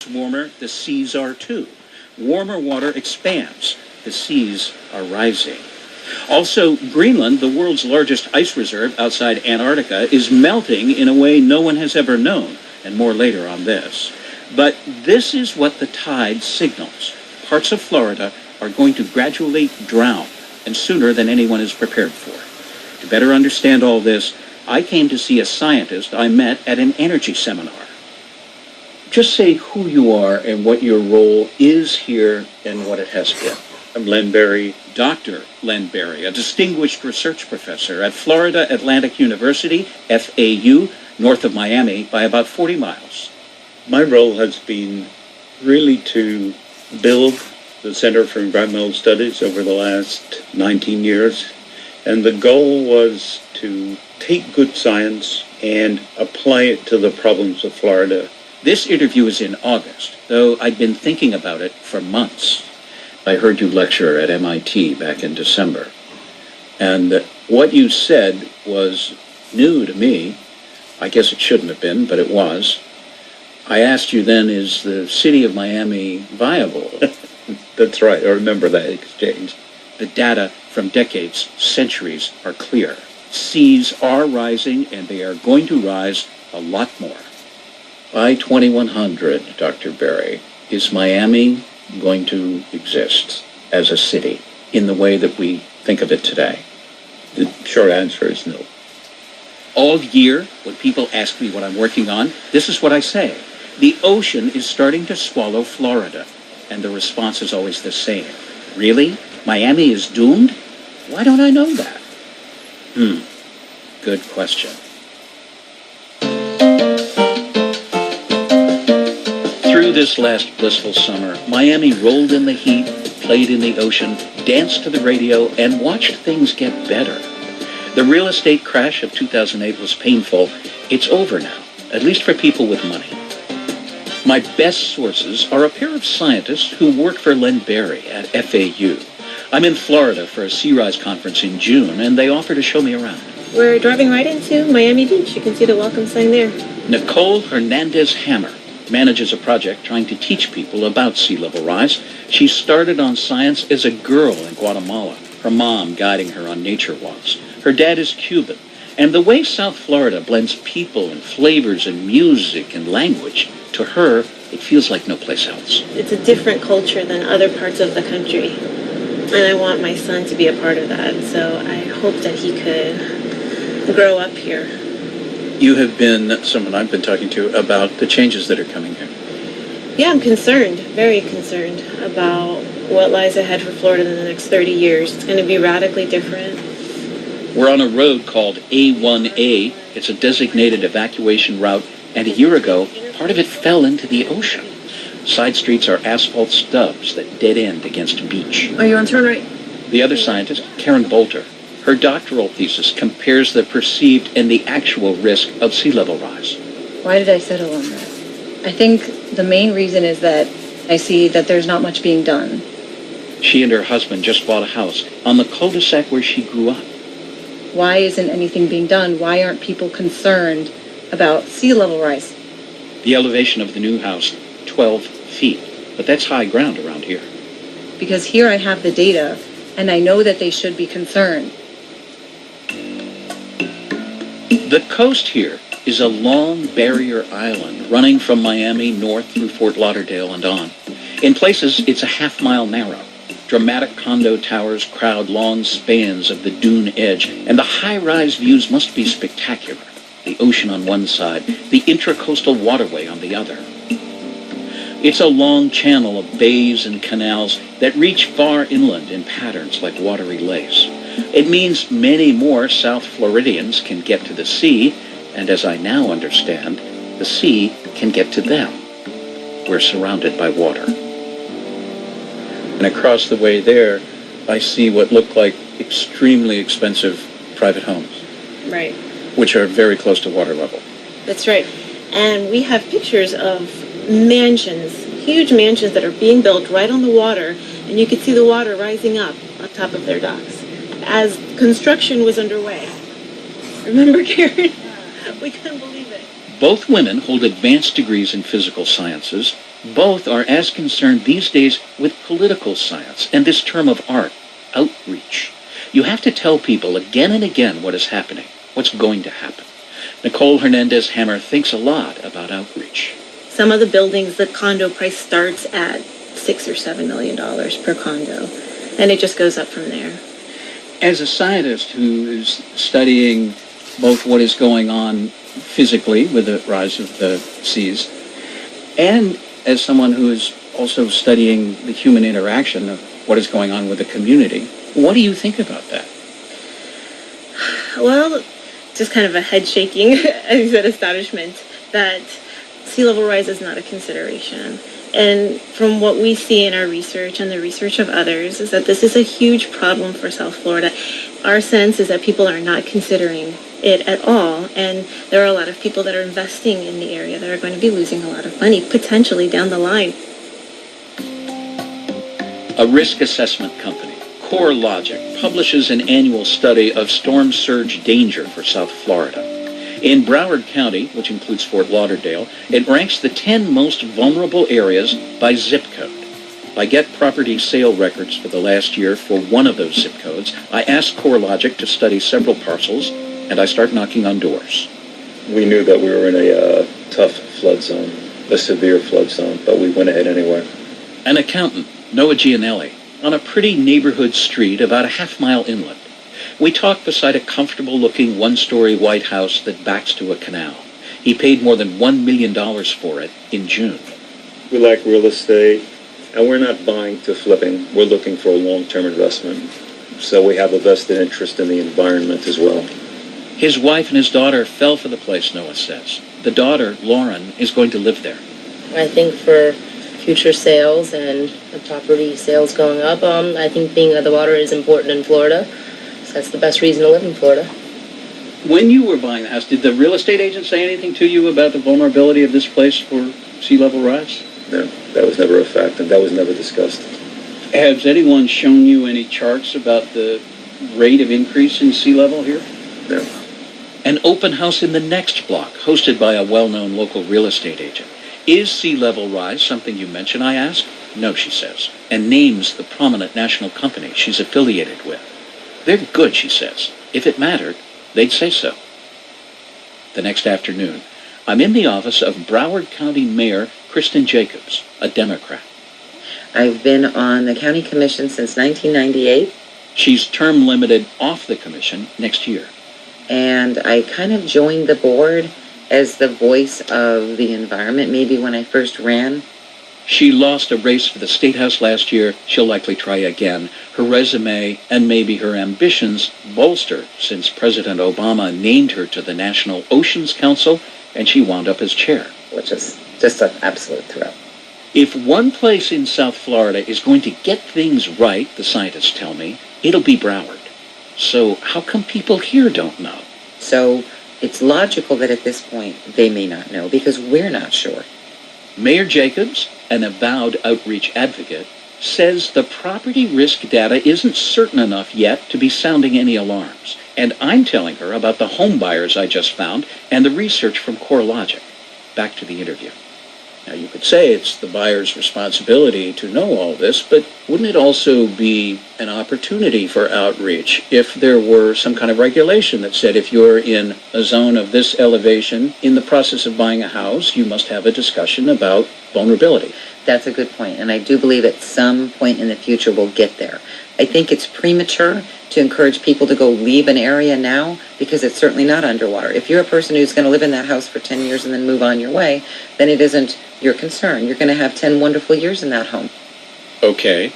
Warmer, the seas are too. Warmer water expands. The seas are rising. Also, Greenland, the world's largest ice reserve outside Antarctica, is melting in a way no one has ever known, and more later on this. But this is what the tide signals. Parts of Florida are going to gradually drown, and sooner than anyone is prepared for. To better understand all this, I came to see a scientist I met at an energy seminar. Just say who you are and what your role is here and what it has been. I'm Len Berry. Dr. Len Berry, a distinguished research professor at Florida Atlantic University, FAU, north of Miami by about 40 miles. My role has been really to build the Center for Environmental Studies over the last 19 years. And the goal was to take good science and apply it to the problems of Florida. This interview is in August, though I'd been thinking about it for months. I heard you lecture at MIT back in December. And what you said was new to me. I guess it shouldn't have been, but it was. I asked you then, is the city of Miami viable? That's right. I remember that exchange. The data from decades, centuries are clear. Seas are rising, and they are going to rise a lot more. By 2100, Dr. Berry, is Miami going to exist as a city in the way that we think of it today? The short answer is no. All year, when people ask me what I'm working on, this is what I say. The ocean is starting to swallow Florida. And the response is always the same. Really? Miami is doomed? Why don't I know that? Good question. Through this last blissful summer, Miami rolled in the heat, played in the ocean, danced to the radio, and watched things get better. The real estate crash of 2008 was painful. It's over now, at least for people with money. My best sources are a pair of scientists who work for Len Berry at FAU. I'm in Florida for a Sea Rise conference in June, and they offer to show me around. We're driving right into Miami Beach. You can see the welcome sign there. Nicole Hernandez-Hammer manages a project trying to teach people about sea level rise. She started on science as a girl in Guatemala, her mom guiding her on nature walks. Her dad is Cuban, and the way South Florida blends people and flavors and music and language, to her, it feels like no place else. It's a different culture than other parts of the country, and I want my son to be a part of that, so I hope that he could grow up here. You have been someone I've been talking to about the changes that are coming here. Yeah, I'm concerned, very concerned about what lies ahead for Florida in the next 30 years. It's going to be radically different. We're on a road called A1A. It's a designated evacuation route, and a year ago, part of it fell into the ocean. Side streets are asphalt stubs that dead end against a beach. Are you on turn right? The other scientist, Karen Bolter, her doctoral thesis compares the perceived and the actual risk of sea level rise. Why did I settle on that? I think the main reason is that I see that there's not much being done. She and her husband just bought a house on the cul-de-sac where she grew up. Why isn't anything being done? Why aren't people concerned about sea level rise? The elevation of the new house, 12 feet. But that's high ground around here. Because here I have the data, and I know that they should be concerned. The coast here is a long barrier island running from Miami north through Fort Lauderdale and on. In places, it's a half-mile narrow. Dramatic condo towers crowd long spans of the dune edge, and the high-rise views must be spectacular. The ocean on one side, the intracoastal waterway on the other. It's a long channel of bays and canals that reach far inland in patterns like watery lace. It means many more South Floridians can get to the sea, and as I now understand, the sea can get to them. We're surrounded by water. And across the way there, I see what look like extremely expensive private homes. Right. Which are very close to water level. That's right. And we have pictures of mansions, huge mansions that are being built right on the water, and you could see the water rising up on top of their docks as construction was underway. Remember, Karen? We couldn't believe it. Both women hold advanced degrees in physical sciences. Both are as concerned these days with political science and this term of art, outreach. You have to tell people again and again what is happening, what's going to happen. Nicole Hernandez-Hammer thinks a lot about outreach. Some of the buildings, the condo price starts at $6 or $7 million per condo, and it just goes up from there. As a scientist who is studying both what is going on physically with the rise of the seas, and as someone who is also studying the human interaction of what is going on with the community, what do you think about that? Well, just kind of a head shaking, as you said, astonishment that sea level rise is not a consideration. And from what we see in our research and the research of others is that this is a huge problem for South Florida. Our sense is that people are not considering it at all, and there are a lot of people that are investing in the area that are going to be losing a lot of money potentially down the line. A risk assessment company, CoreLogic, publishes an annual study of storm surge danger for South Florida. In Broward County, which includes Fort Lauderdale, it ranks the 10 most vulnerable areas by zip code. I get property sale records for the last year for one of those zip codes. I asked CoreLogic to study several parcels, and I start knocking on doors. We knew that we were in a tough flood zone, a severe flood zone, but we went ahead anyway. An accountant, Noah Gianelli, on a pretty neighborhood street about a half-mile inland. We talked beside a comfortable-looking one-story white house that backs to a canal. He paid more than $1 million for it in June. We like real estate, and we're not buying to flipping. We're looking for a long-term investment. So we have a vested interest in the environment as well. His wife and his daughter fell for the place, Noah says. The daughter, Lauren, is going to live there. I think for future sales and the property sales going up, I think being at the water is important in Florida. So that's the best reason to live in Florida. When you were buying the house, did the real estate agent say anything to you about the vulnerability of this place for sea level rise? No, that was never a fact, and that was never discussed. Has anyone shown you any charts about the rate of increase in sea level here? No. An open house in the next block, hosted by a well-known local real estate agent. Is sea level rise something you mention, I ask? No, she says, and names the prominent national company she's affiliated with. They're good, she says. If it mattered, they'd say so. The next afternoon, I'm in the office of Broward County Mayor Kristen Jacobs, a Democrat. I've been on the county commission since 1998. She's term limited off the commission next year. And I kind of joined the board as the voice of the environment, maybe when I first ran. She lost a race for the State House last year. She'll likely try again. Her resume and maybe her ambitions bolster since President Obama named her to the National Oceans Council, and she wound up as chair. Which is just an absolute thrill. If one place in South Florida is going to get things right, the scientists tell me, it'll be Broward. So how come people here don't know? So it's logical that at this point they may not know because we're not sure. Mayor Jacobs, an avowed outreach advocate, says the property risk data isn't certain enough yet to be sounding any alarms. And I'm telling her about the home buyers I just found and the research from CoreLogic. Back to the interview. Now, you could say it's the buyer's responsibility to know all this, but wouldn't it also be an opportunity for outreach if there were some kind of regulation that said if you're in a zone of this elevation, in the process of buying a house, you must have a discussion about vulnerability? That's a good point, and I do believe at some point in the future we'll get there. I think it's premature to encourage people to go leave an area now because it's certainly not underwater. If you're a person who's going to live in that house for 10 years and then move on your way, then it isn't your concern. You're going to have 10 wonderful years in that home. Okay.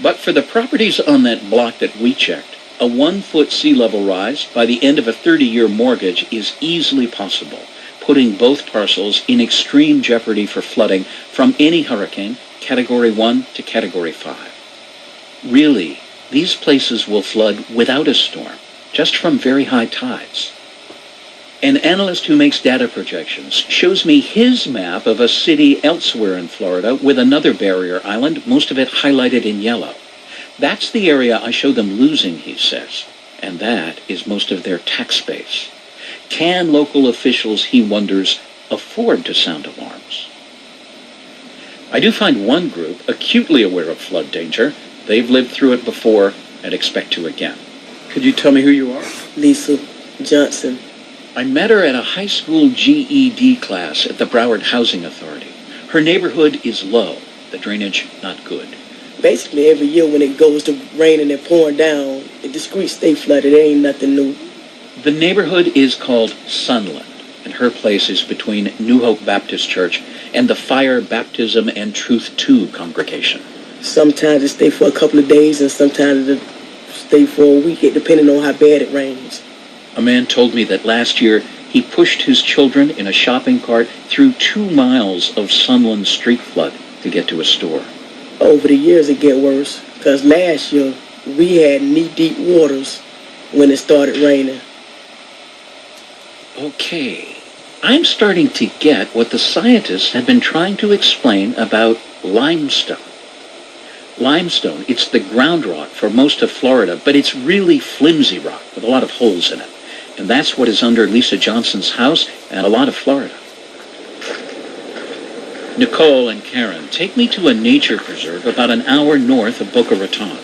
But for the properties on that block that we checked, a 1-foot sea level rise by the end of a 30-year mortgage is easily possible, putting both parcels in extreme jeopardy for flooding from any hurricane, Category 1 to Category 5. Really, these places will flood without a storm, just from very high tides. An analyst who makes data projections shows me his map of a city elsewhere in Florida with another barrier island, most of it highlighted in yellow. That's the area I show them losing, he says, and that is most of their tax base. Can local officials, he wonders, afford to sound alarms. I do find one group acutely aware of flood danger. They've lived through it before and expect to again. Could you tell me who you are? Lisa Johnson. I met her at a high school GED class at the Broward Housing Authority. Her neighborhood is low, the drainage not good. Basically, every year when it goes to raining and pouring down, the streets stay flooded. It ain't nothing new. The neighborhood is called Sunland, and her place is between New Hope Baptist Church and the Fire Baptism and Truth 2 congregation. Sometimes it stay for a couple of days, and sometimes it stay for a week, depending on how bad it rains. A man told me that last year he pushed his children in a shopping cart through 2 miles of Sunland street flood to get to a store. Over the years, it get worse, because last year we had knee-deep waters when it started raining. Okay, I'm starting to get what the scientists have been trying to explain about limestone. Limestone, it's the ground rock for most of Florida, but it's really flimsy rock with a lot of holes in it. And that's what is under Lisa Johnson's house and a lot of Florida. Nicole and Karen take me to a nature preserve about an hour north of Boca Raton.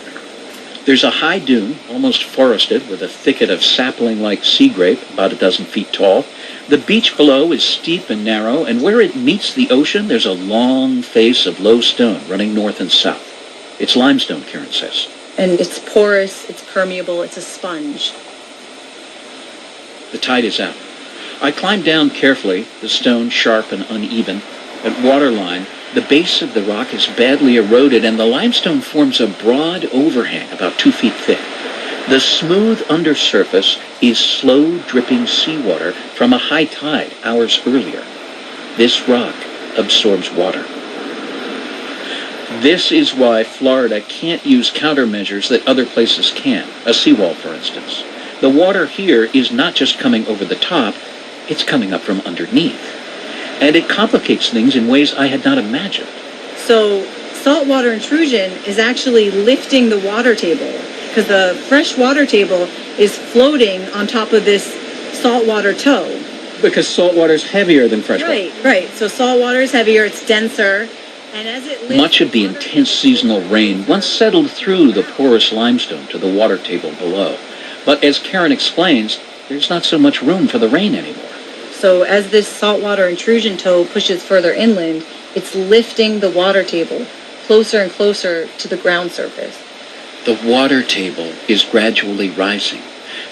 There's a high dune, almost forested, with a thicket of sapling-like sea grape, about a dozen feet tall. The beach below is steep and narrow, and where it meets the ocean, there's a long face of low stone running north and south. It's limestone, Karen says. And it's porous, it's permeable, it's a sponge. The tide is out. I climb down carefully, the stone sharp and uneven. At waterline, the base of the rock is badly eroded, and the limestone forms a broad overhang about 2 feet thick. The smooth undersurface is slow dripping seawater from a high tide hours earlier. This rock absorbs water. This is why Florida can't use countermeasures that other places can, a seawall, for instance. The water here is not just coming over the top, it's coming up from underneath. And it complicates things in ways I had not imagined. So saltwater intrusion is actually lifting the water table, because the fresh water table is floating on top of this saltwater toe. Because saltwater is heavier than freshwater. Right. So saltwater is heavier, it's denser, and as it lifts... Much of the intense seasonal rain once settled through the porous limestone to the water table below. But as Karen explains, there's not so much room for the rain anymore. So as this saltwater intrusion toe pushes further inland, it's lifting the water table closer and closer to the ground surface. The water table is gradually rising.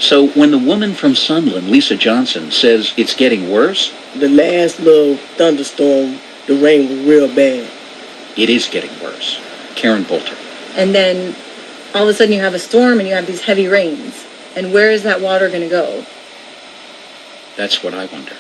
So when the woman from Sunland, Lisa Johnson, says it's getting worse... The last little thunderstorm, the rain was real bad. It is getting worse. Karen Bolter. And then all of a sudden you have a storm and you have these heavy rains. And where is that water going to go? That's what I wonder.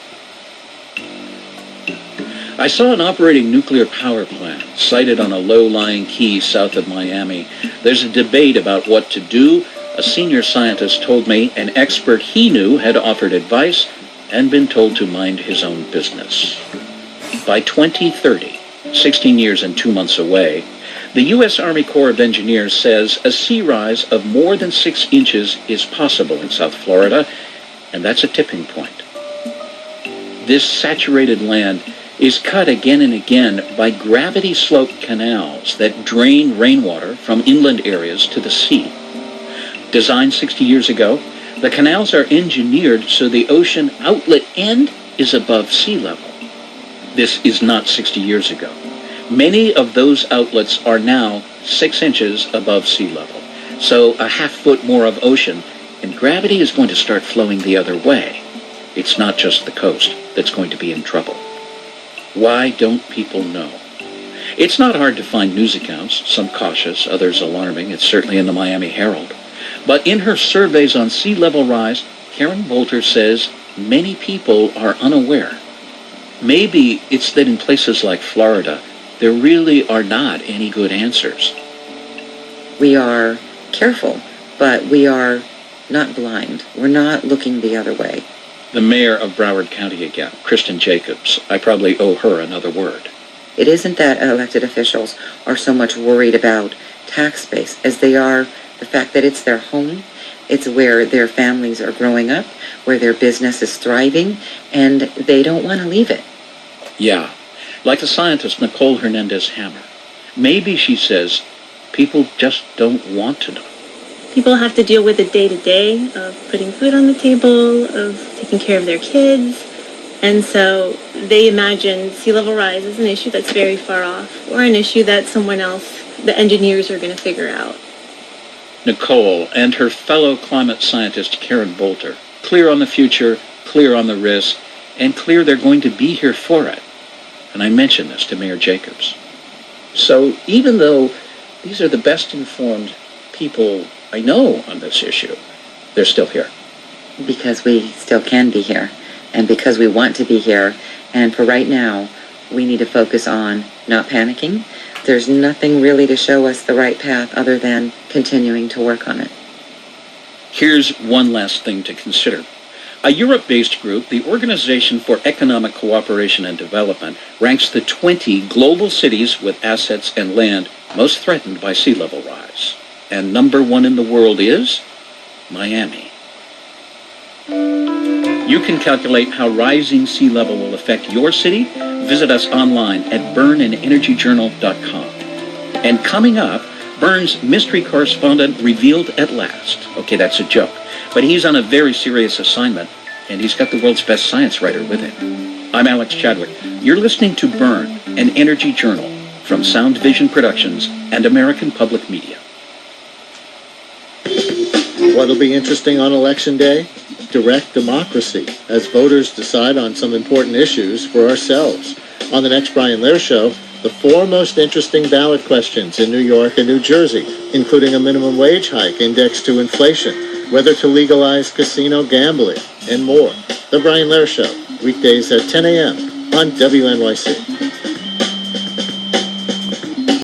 I saw an operating nuclear power plant sited on a low-lying key south of Miami. There's a debate about what to do. A senior scientist told me an expert he knew had offered advice and been told to mind his own business. By 2030, 16 years and 2 months away, the U.S. Army Corps of Engineers says a sea rise of more than 6 inches is possible in South Florida, and that's a tipping point. This saturated land is cut again and again by gravity-sloped canals that drain rainwater from inland areas to the sea. Designed 60 years ago, the canals are engineered so the ocean outlet end is above sea level. This is not 60 years ago. Many of those outlets are now 6 inches above sea level, so a half foot more of ocean, and gravity is going to start flowing the other way. It's not just the coast that's going to be in trouble. Why don't people know? It's not hard to find news accounts, some cautious, others alarming. It's certainly in the Miami Herald. But in her surveys on sea level rise, Karen Bolter says many people are unaware. Maybe it's that in places like Florida, there really are not any good answers. We are careful, but we are not blind. We're not looking the other way. The mayor of Broward County again, Kristen Jacobs. I probably owe her another word. It isn't that elected officials are so much worried about tax base as they are the fact that it's their home, it's where their families are growing up, where their business is thriving, and they don't want to leave it. Yeah, like the scientist Nicole Hernandez-Hammer. Maybe, she says, people just don't want to know. People have to deal with the day-to-day of putting food on the table, of taking care of their kids. And so they imagine sea level rise as an issue that's very far off, or an issue that someone else, the engineers, are going to figure out. Nicole and her fellow climate scientist Karen Bolter, clear on the future, clear on the risk, and clear they're going to be here for it. And I mentioned this to Mayor Jacobs. So even though these are the best informed people I know on this issue, they're still here. Because we still can be here, and because we want to be here. And for right now, we need to focus on not panicking. There's nothing really to show us the right path other than continuing to work on it. Here's one last thing to consider. A Europe-based group, the Organization for Economic Cooperation and Development, ranks the 20 global cities with assets and land most threatened by sea level rise. And number one in the world is Miami. You can calculate how rising sea level will affect your city. Visit us online at bernenergyjournal.com. And coming up, Bern's mystery correspondent revealed at last. Okay, that's a joke. But he's on a very serious assignment, and he's got the world's best science writer with him. I'm Alex Chadwick. You're listening to Bern, an energy journal from Soundvision Productions and American Public Media. What'll be interesting on Election Day? Direct democracy, as voters decide on some important issues for ourselves. On the next Brian Lair Show, the 4 most interesting ballot questions in New York and New Jersey, including a minimum wage hike indexed to inflation, whether to legalize casino gambling, and more. The Brian Lair Show, weekdays at 10 a.m. on WNYC.